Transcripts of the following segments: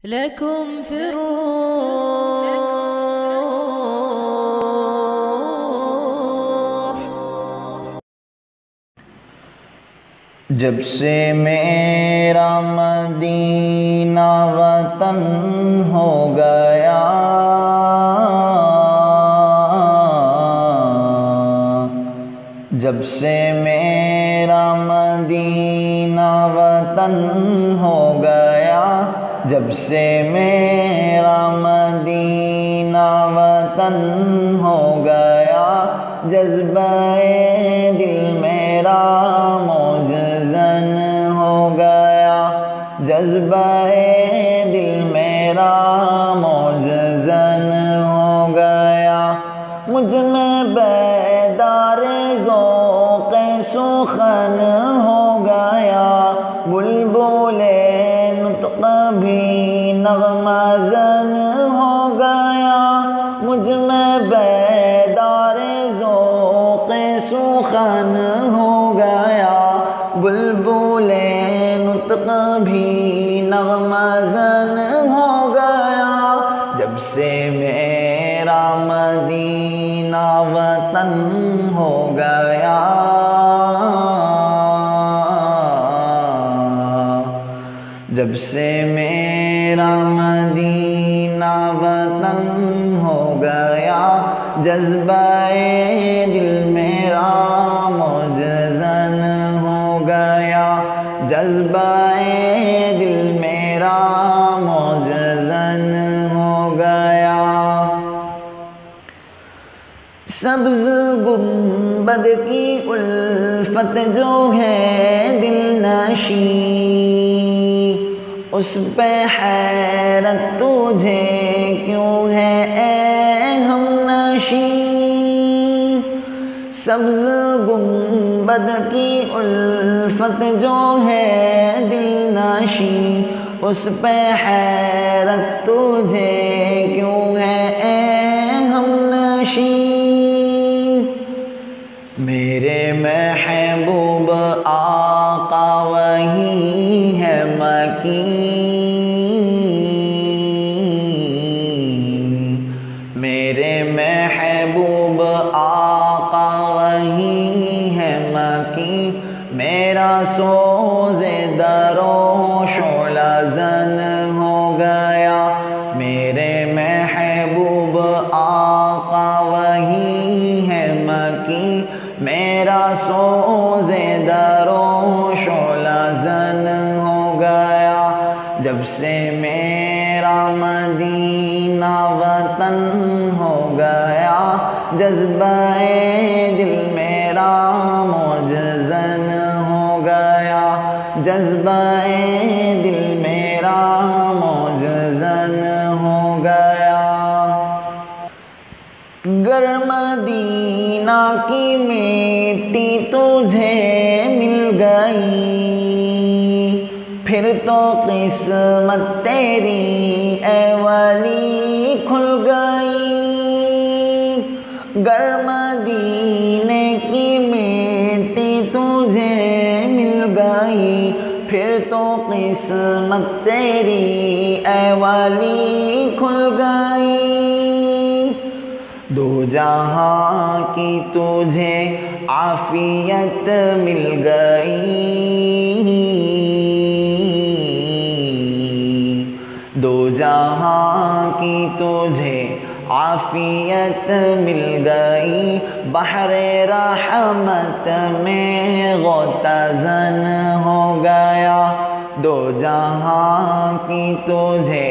لكم في الروح. جب سے میرا مدینہ وطن ہو گیا، جب سے میرا مدینہ وطن ہو گیا، جب سے میرا مدینہ وطن ہو گیا، جذبہ دل میرا موجزن ہو گیا، جذبہ دل میرا موجزن ہو گیا، مجھ میں بیدار ذوق سخن ہو گیا، بلبل نطق بھی نغمہ زن ہو گیا، مجھ میں بیدار ذوق سخن ہو گیا، بلبل نطق بھی نغمہ زن ہو گیا، جب سے میرا مدینہ وطن ہو گیا، جب سے میرا مدینہ وطن ہو گیا، جذبہ دل میرا موجزن ہو گیا، جذبہ دل میرا موجزن ہو گیا، سبز گنبد کی الفت جو ہے دل نشیں، اس پہ حیرت تجھے کیوں ہے اے ہم نشیں، سبز گنبد کی الفت جو ہے دل نشیں، اس پہ حیرت تجھے کیوں ہے اے ہم نشیں، میرے محبوب آقا وہی ہے مکین، میرے محبوب آقا وہی ہے مکین، میرا سوز در و شعلہ زن ہو گیا، میرے محبوب آقا وہی ہے مکین، میرا سوز در و شعلہ زن ہو گیا، جب سے میرا مدینہ وطن ہو گیا، جذبہ دل میرا موجزن ہو گیا، جذبہ دل میرا موجزن ہو گیا، گر مدینہ کی مٹی تجھے مل گئی، پھر تو قسمت تیری اے ولی کھل گئی، گر مدینے کی مٹی تجھے مل گئی، پھر تو قسمت تیری اے ولی کھل گئی، دو جہاں کی تجھے عافیت مل گئی، دو جہاں کی تجھے عافیت مل گئی، بحر رحمت میں غوطہ زن ہو گیا، دو جہاں کی تجھے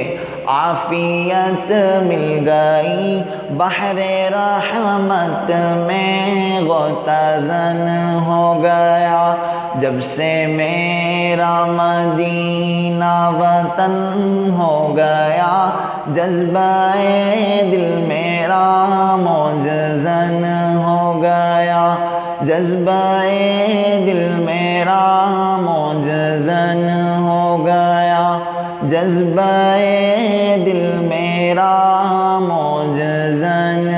عافیت مل گئی، بحر رحمت میں غوطہ زن ہو گیا، جب سے میرا مدینہ وطن ہو گیا، جذبہ دل میرا موجزن ہو گیا، جذبہ دل میرا موجزن ہو گیا، جذبہ دل میرا موجزن